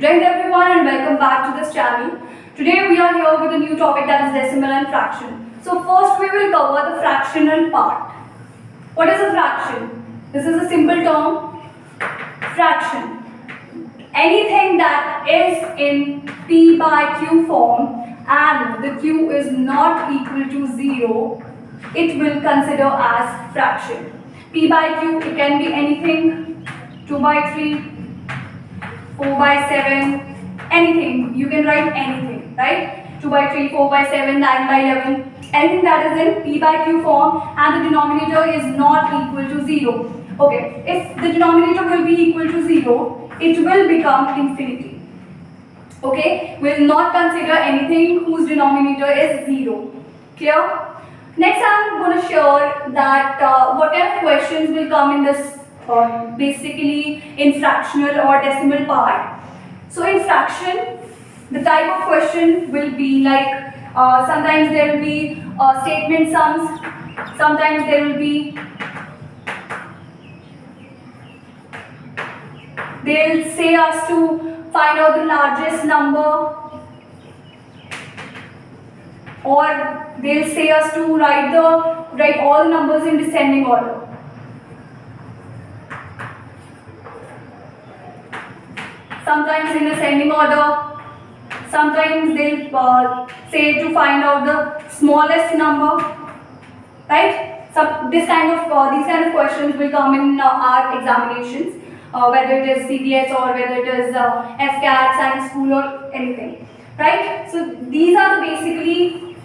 Hi everyone and welcome back to this channel. Today we are here with a new topic, that is decimal and fraction. So first we will cover the fractional part. What is a fraction? This is a simple term. Fraction. Anything that is in P by Q form and the Q is not equal to 0, it will consider as fraction. P by Q, it can be anything, 2 by 3, 4 by 7, anything. You can write anything, right? 2 by 3, 4 by 7, 9 by 11. Anything that is in P by Q form and the denominator is not equal to 0. Okay, if the denominator will be equal to 0, it will become infinity. Okay, we will not consider anything whose denominator is 0. Clear? Next, I am going to share that what kind of questions will come in this basically in fractional or decimal part. So in fraction, the type of question will be like sometimes there will be statement sums, sometimes there will be they'll say us to find out the largest number, or they'll say us to write all the numbers in descending order. Sometimes in ascending order, sometimes they'll say to find out the smallest number, right? So these kind of questions will come in our examinations, whether it is CBS or whether it is Afcat, Sainik school or anything, right? So these are the basically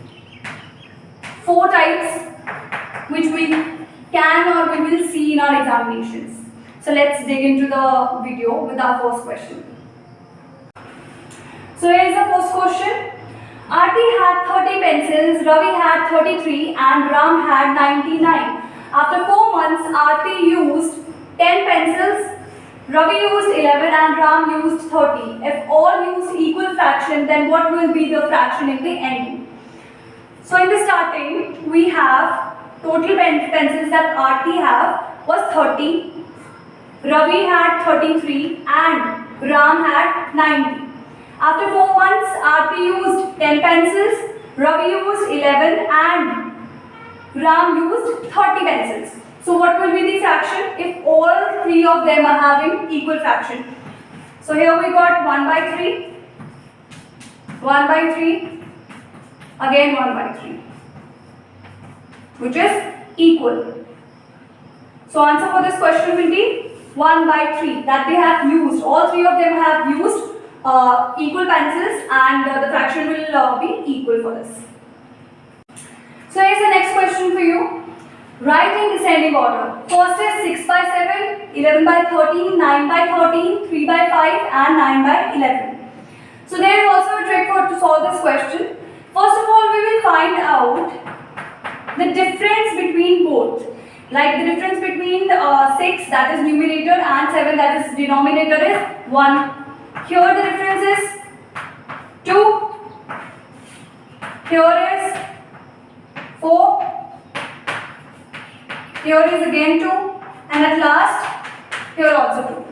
4 types which we can or we will see in our examinations. So let's dig into the video with our first question. So here is the first question. Arti had 30 pencils, Ravi had 33 and Ram had 99. After 4 months, Arti used 10 pencils, Ravi used 11 and Ram used 30. If all used equal fraction, then what will be the fraction in the end? So in the starting, we have total pencils that Arti have was 30, Ravi had 33 and Ram had 90. After 4 months, Arti used 10 pencils, Ravi used 11 and Ram used 30 pencils. So what will be the fraction if all 3 of them are having equal fraction? So here we got 1 by 3, 1 by 3, again 1 by 3, which is equal. So answer for this question will be 1 by 3, that they have used, all 3 of them have used equal pencils, and the fraction will be equal for this. So here's the next question for you. Write in descending order. First is 6 by 7, 11 by 13, 9 by 13, 3 by 5 and 9 by 11. So there is also a trick to solve this question. First of all, we will find out the difference between both. Like the difference between 6, that is numerator, and 7, that is denominator, is 1. Here the difference is 2. Here is 4. Here is again 2. And at last, here also 2.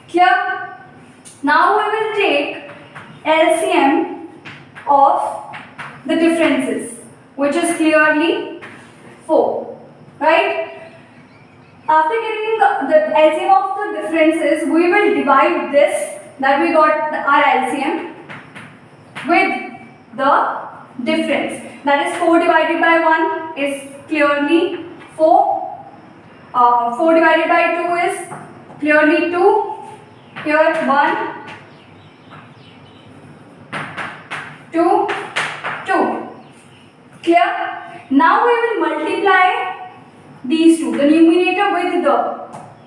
Clear? Now we will take LCM of the differences, which is clearly 4. Right? After getting the LCM of the differences, we will divide this, that we got our LCM, with the difference. That is 4 divided by 1 is clearly 4. 4 divided by 2 is clearly 2. Here 1, 2, 2. Clear? Now we will multiply these two, the numerator with the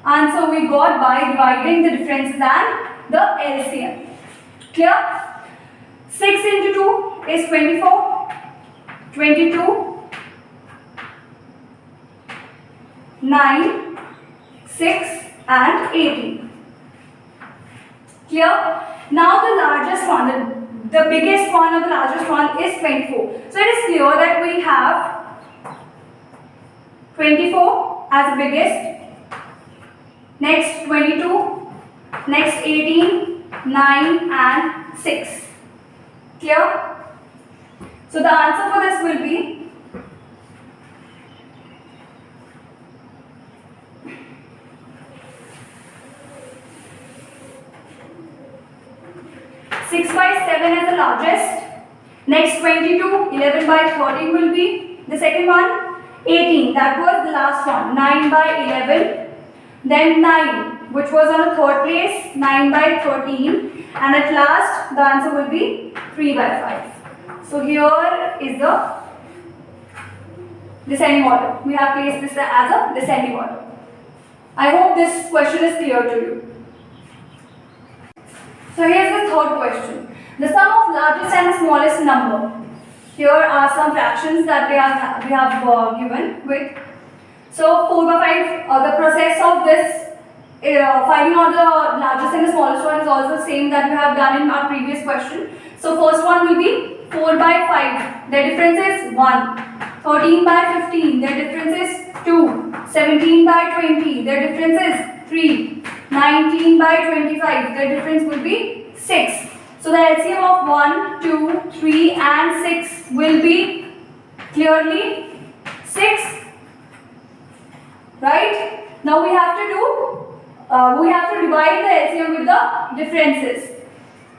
answer we got by dividing the differences and the LCM. Clear? 6 into 2 is 24, 22, 9, 6 and 18. Clear? Now the largest one, the biggest one or the largest one is 24. So it is clear that we have 24 as the biggest, next 22, next 18, 9 and 6. Clear? So the answer for this will be 6 by 7 is the largest. Next 22, 11 by 13 will be the second one. 18, that was the last one. 9 by 11. Then 9, which was on the third place. 9 by 13. And at last, the answer will be 3 by 5. So here is the descending order. We have placed this as a descending order. I hope this question is clear to you. So here's the third question. The sum of largest and the smallest number. Here are some fractions that we have given with. So 4 by 5, the process of this finding out the largest and the smallest one is also the same that we have done in our previous question. So first one will be 4 by 5. Their difference is 1. 13 by 15. Their difference is 2. 17 by 20. Their difference is 3. 19 by 25. Their difference will be 6. So the LCM of 1, 2, 3 and 6 will be clearly 6. Right? Now we have to divide the LCM with the differences.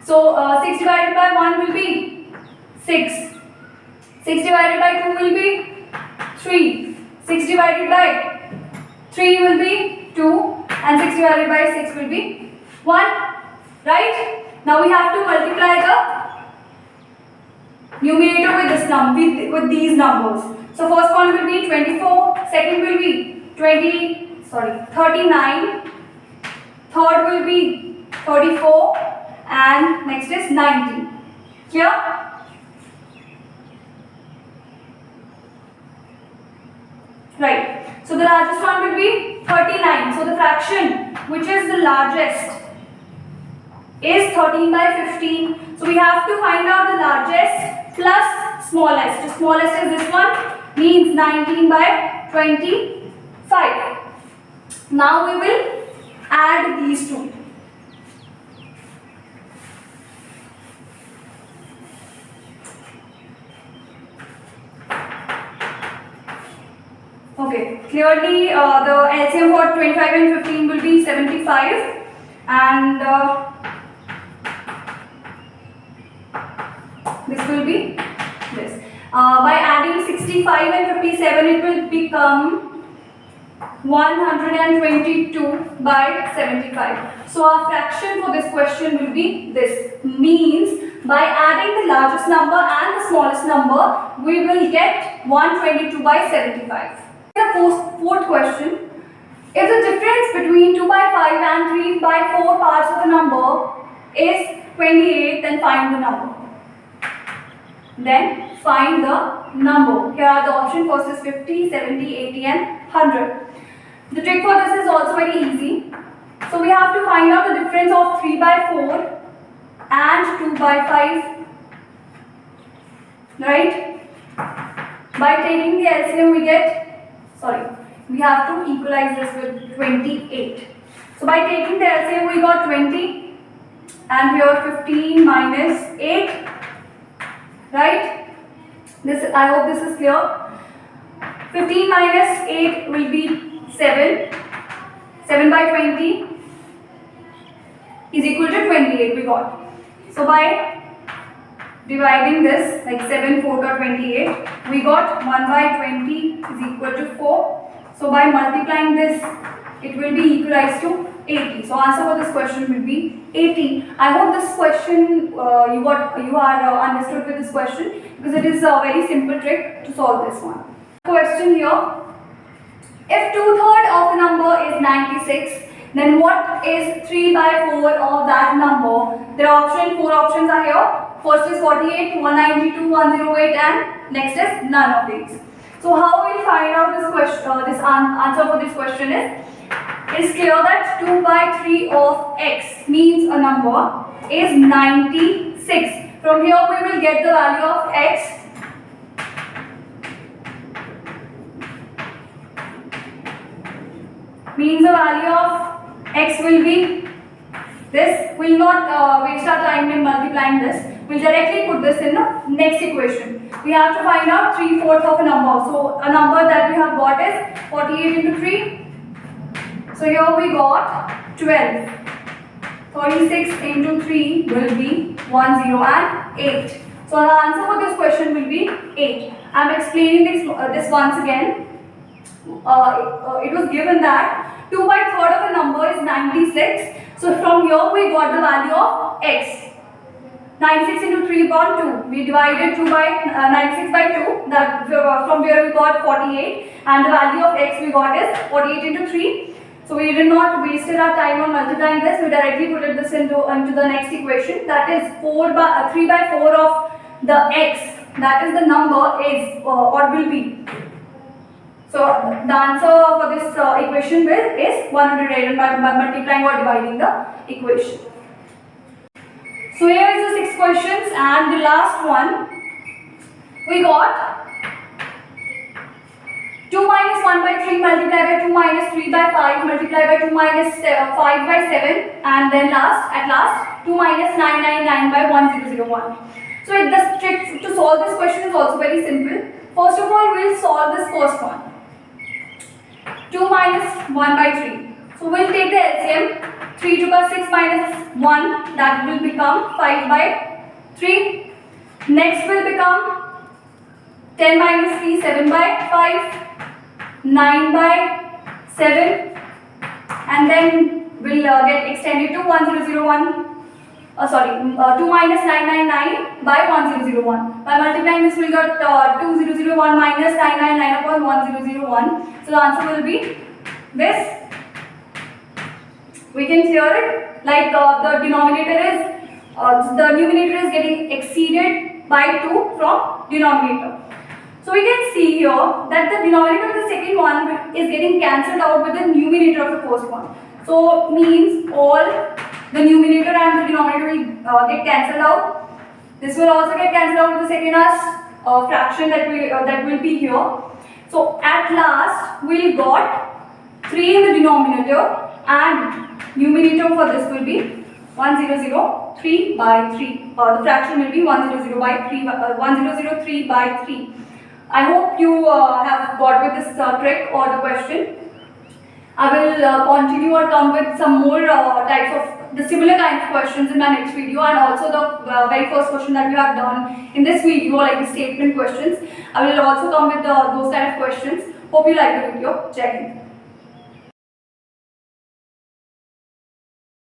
So 6 divided by 1 will be 6. 6 divided by 2 will be 3. 6 divided by 3 will be 2 and 6 divided by 6 will be 1. Right? Now we have to multiply the numerator with this with these numbers. So first one will be 24, second will be 39, third will be 34 and next is 90. Clear? Right. So the largest one will be 39. So the fraction which is the largest is 13 by 15. So we have to find out the largest plus smallest. The smallest is this one, means 19 by 25. Now we will add these two. Okay, clearly the LCM for 25 and 15 will be 75 and this will be this. By adding 65 and 57 it will become 122 by 75. So our fraction for this question will be this. Means by adding the largest number and the smallest number we will get 122 by 75. The fourth question. If the difference between 2 by 5 and 3 by 4 parts of a number is 28, then find the number. Then find the number. Here are the options. First is 50, 70, 80 and 100. The trick for this is also very easy. So we have to find out the difference of 3 by 4 and 2 by 5. Right? By taking the LCM we have to equalize this with 28. So by taking the LCM we got 20 and here 15 minus 8. Right? I hope this is clear. 15 minus 8 will be 7. 7 by 20 is equal to 28 we got. So by dividing this like 7, 4 got 28, we got 1 by 20 is equal to 4. So by multiplying this it will be equalized to 80. So answer for this question will be 80. I hope this question you are understood with this question because it is a very simple trick to solve this one. Question here. If 2/3 of a number is 96, then what is 3 by 4 of that number? There are 4 options are here. First is 48, 192, 108 and next is none of these. So how we will find out this question? This answer for this question is, it is clear that 2 by 3 of x means a number is 96. From here we will get the value of x. Means the value of x will be this. We'll not waste our time in multiplying this. We'll directly put this in the next equation. We have to find out 3/4 of a number. So a number that we have got is 48 into 3. So here we got 12. 36 into 3 will be 10 and 8. So the answer for this question will be 8. I am explaining this once again. It was given that 2/3 of a number is 96. So from here we got the value of x. 96 into 3 upon 2. We divided 96 by 2. That from where we got 48, and the value of x we got is 48 into 3. So we did not wasted our time on multiplying this. We directly put this into the next equation. That is 3/4 of the x. That is the number is or will be. So the answer for this equation is 108 by multiplying or dividing the equation. So here is the 6 questions, and the last one we got 2 minus 1 by 3 multiplied by 2 minus 3 by 5 multiplied by 2 minus 5 by 7, and then at last 2 minus 999 by 1001. So the trick to solve this question is also very simple. First of all, we will solve this first one. 2 minus 1 by 3. So we will take the LCM. 3 to the 6 minus 1, that will become 5 by 3. Next will become 10 minus 3, 7 by 5. 9 by 7, and then will get extended to 1001. 2 minus 999 by 1001. By multiplying this, we got 2001 minus 999 upon 1001. So the answer will be this. We can clear it like the numerator is getting exceeded by 2 from denominator. So we can see here that the denominator of the second one is getting cancelled out with the numerator of the first one. So means all the numerator and the denominator will get cancelled out. This will also get cancelled out with the second as fraction that will be here. So at last we got 3 in the denominator, and numerator for this will be 1003 by 3. The fraction will be 1003 by 3. I hope you have got with this trick or the question. I will continue or come with some more types of the similar kind of questions in my next video, and also the very first question that we have done in this video, like the statement questions. I will also come with those kind of questions. Hope you like the video. Jai Hind.